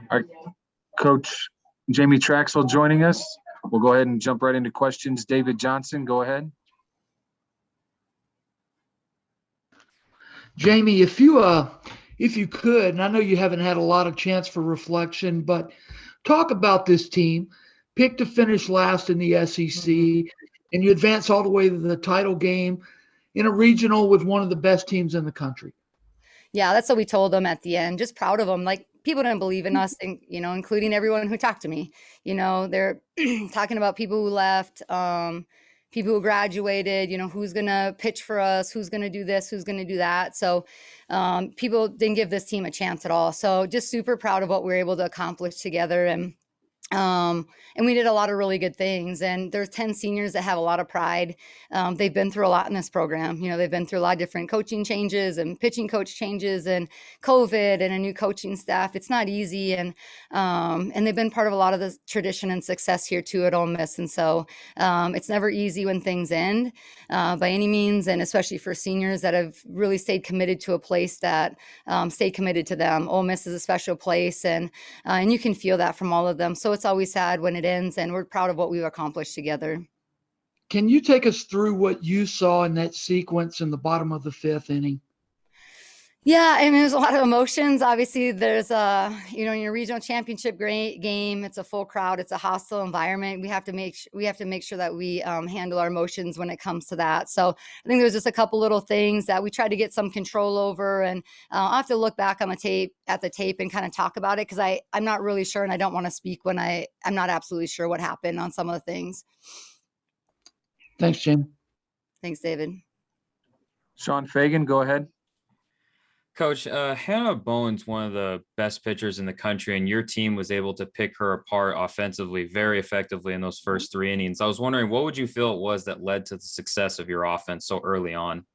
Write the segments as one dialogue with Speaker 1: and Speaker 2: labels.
Speaker 1: Our coach Jamie Traxel joining us. We'll go ahead and jump right into questions. David Johnson, go ahead.
Speaker 2: Jamie, if you could, and I know you haven't had a lot of chance for reflection, but talk about this team. Picked to finish last in the SEC, and you advance all the way to the title game in a regional with one of the best teams in the country.
Speaker 3: Yeah, that's what we told them at the end. Just proud of them. Like, people didn't believe in us, and, including everyone who talked to me. They're talking about people who left, people who graduated, who's going to pitch for us, who's going to do this, who's going to do that. So people didn't give this team a chance at all. So just super proud of what we were able to accomplish together. And we did a lot of really good things. And there's 10 seniors that have a lot of pride. They've been through a lot in this program. They've been through a lot of different coaching changes and pitching coach changes and COVID and a new coaching staff. It's not easy. And they've been part of a lot of the tradition and success here too at Ole Miss. And so it's never easy when things end by any means. And especially for seniors that have really stayed committed to a place that stayed committed to them. Ole Miss is a special place, and you can feel that from all of them. So it's always sad when it ends, and we're proud of what we've accomplished together.
Speaker 2: Can you take us through what you saw in that sequence in the bottom of the fifth inning?
Speaker 3: Yeah, there's a lot of emotions. Obviously, there's in your regional championship game, it's a full crowd, it's a hostile environment. We have to make sure that we handle our emotions when it comes to that. So I think there's just a couple little things that we tried to get some control over, and I'll have to look back on the tape and kind of talk about it, because I'm not really sure, and I don't want to speak when I'm not absolutely sure what happened on some of the things.
Speaker 2: Thanks, Jim.
Speaker 3: Thanks, David.
Speaker 1: Sean Fagan, go ahead.
Speaker 4: Coach, Hannah Bowen's one of the best pitchers in the country, and your team was able to pick her apart offensively very effectively in those first 3 innings. I was wondering, what would you feel it was that led to the success of your offense so early on?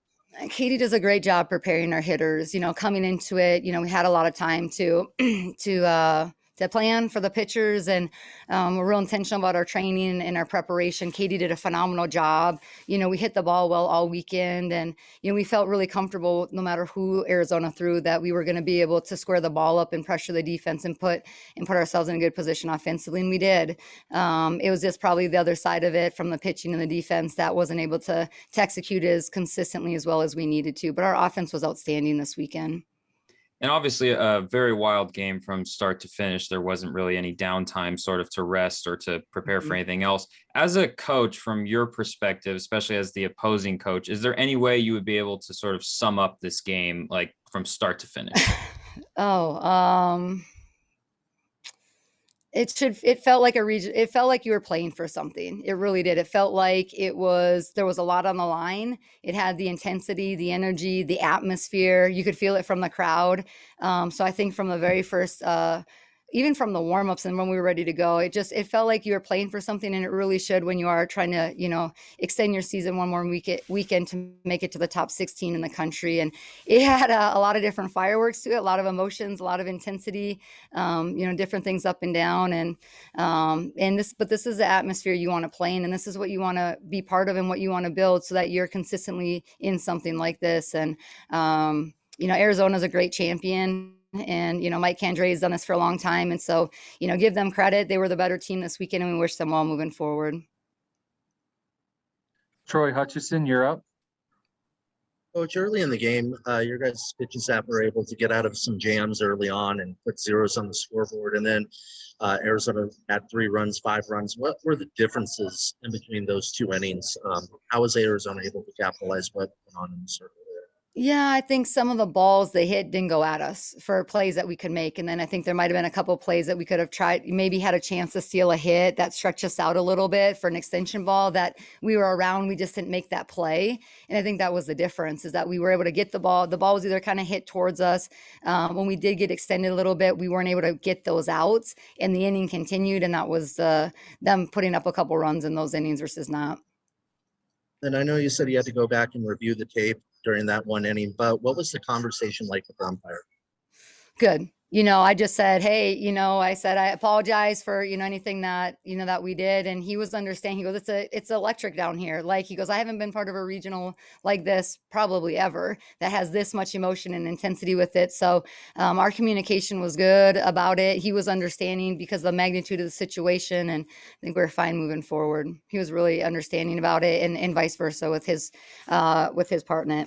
Speaker 3: Katie does a great job preparing our hitters. Coming into it, we had a lot of time to plan for the pitchers, and we're real intentional about our training and our preparation. Katie did a phenomenal job. We hit the ball well all weekend, and we felt really comfortable no matter who Arizona threw, that we were going to be able to square the ball up and pressure the defense and put ourselves in a good position offensively, and we did. It was just probably the other side of it from the pitching and the defense that wasn't able to execute as consistently as well as we needed to. But our offense was outstanding this weekend.
Speaker 4: And obviously a very wild game from start to finish. There wasn't really any downtime sort of to rest or to prepare for anything else. As a coach, from your perspective, especially as the opposing coach, is there any way you would be able to sort of sum up this game, like from start to finish?
Speaker 3: It felt like it felt like you were playing for something. It really did. It felt like there was a lot on the line. It had the intensity, the energy, the atmosphere. You could feel it from the crowd. So I think from the very first, even from the warm-ups and when we were ready to go, it felt like you were playing for something, and it really should when you are trying to, extend your season one more weekend to make it to the top 16 in the country. And it had a lot of different fireworks to it, a lot of emotions, a lot of intensity, different things up and down. But this is the atmosphere you want to play in, and this is what you want to be part of and what you want to build so that you're consistently in something like this. And, Arizona's a great champion. And, Mike Candre has done this for a long time. And so, give them credit. They were the better team this weekend, and we wish them well moving forward.
Speaker 1: Troy Hutchison, you're up.
Speaker 5: Coach, early in the game, your guys' pitching staff were able to get out of some jams early on and put zeros on the scoreboard. And then Arizona had 3 runs, 5 runs. What were the differences in between those 2 innings? How was Arizona able to capitalize what went on in the circle?
Speaker 3: Yeah, I think some of the balls they hit didn't go at us for plays that we could make. And then I think there might have been a couple of plays that we could have tried, maybe had a chance to steal a hit that stretched us out a little bit for an extension ball that we were around. We just didn't make that play. And I think that was the difference, is that we were able to get the ball. The ball was either kind of hit towards us. When we did get extended a little bit, we weren't able to get those outs, and the inning continued. And that was them putting up a couple runs in those innings versus not.
Speaker 5: And I know you said you had to go back and review the tape during that one inning, but what was the conversation like with the umpire?
Speaker 3: Good. I just said, hey, I said, I apologize for, anything that, that we did. And he was understanding. He goes, it's electric down here. Like, he goes, I haven't been part of a regional like this probably ever that has this much emotion and intensity with it. So our communication was good about it. He was understanding because of the magnitude of the situation. And I think we're fine moving forward. He was really understanding about it, and vice versa with his partner.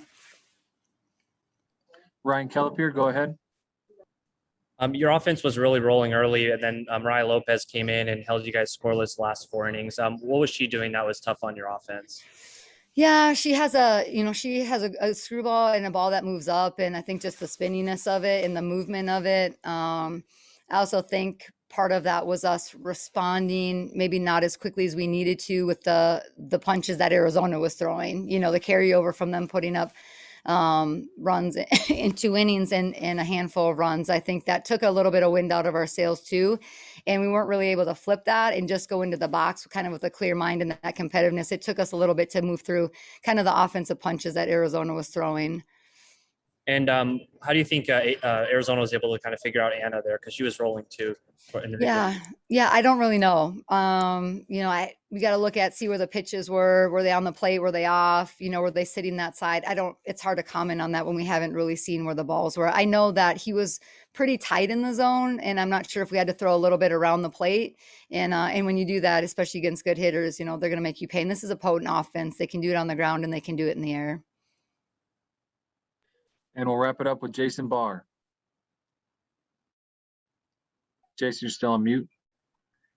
Speaker 1: Ryan Kellepier, go ahead.
Speaker 6: Your offense was really rolling early, and then Mariah Lopez came in and held you guys scoreless the last 4 innings. What was she doing that was tough on your offense?
Speaker 3: Yeah, she has a screwball and a ball that moves up, and I think just the spinniness of it and the movement of it. I also think part of that was us responding maybe not as quickly as we needed to with the punches that Arizona was throwing. The carryover from them putting up runs in 2 innings and a handful of runs. I think that took a little bit of wind out of our sails too. And we weren't really able to flip that and just go into the box kind of with a clear mind and that competitiveness. It took us a little bit to move through kind of the offensive punches that Arizona was throwing.
Speaker 6: And how do you think Arizona was able to kind of figure out Anna there? Because she was rolling too.
Speaker 3: Yeah, I don't really know. We got to look at, see where the pitches were. Were they on the plate? Were they off? Were they sitting that side? It's hard to comment on that when we haven't really seen where the balls were. I know that he was pretty tight in the zone, and I'm not sure if we had to throw a little bit around the plate. And when you do that, especially against good hitters, they're going to make you pay. And this is a potent offense. They can do it on the ground and they can do it in the air.
Speaker 1: And we'll wrap it up with Jason Barr. Jason, you're still on mute.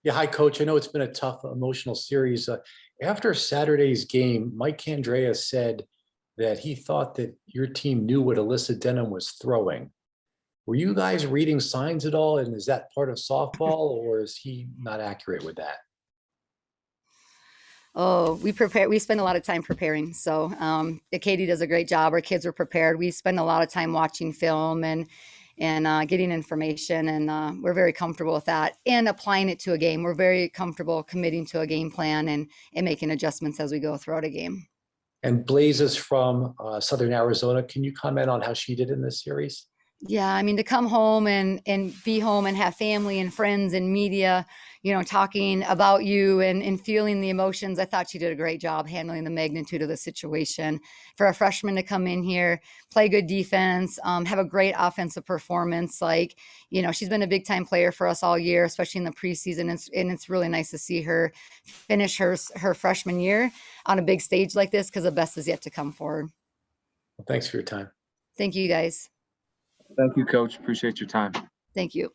Speaker 7: Yeah, hi, Coach. I know it's been a tough emotional series. After Saturday's game, Mike Candrea said that he thought that your team knew what Alyssa Denham was throwing. Were you guys reading signs at all? And is that part of softball, or is he not accurate with that?
Speaker 3: Oh, we spend a lot of time preparing. So Katie does a great job. Our kids are prepared. We spend a lot of time watching film and getting information, and we're very comfortable with that and applying it to a game. We're very comfortable committing to a game plan and making adjustments as we go throughout a game.
Speaker 7: And Blaze is from Southern Arizona. Can you comment on how she did in this series?
Speaker 3: Yeah, I mean, to come home and be home and have family and friends and media, talking about you and feeling the emotions. I thought she did a great job handling the magnitude of the situation. For a freshman to come in here, play good defense, have a great offensive performance. She's been a big time player for us all year, especially in the preseason. And it's really nice to see her finish her freshman year on a big stage like this, because the best is yet to come forward.
Speaker 7: Well, thanks for your time.
Speaker 3: Thank you, guys.
Speaker 1: Thank you, Coach. Appreciate your time.
Speaker 3: Thank you.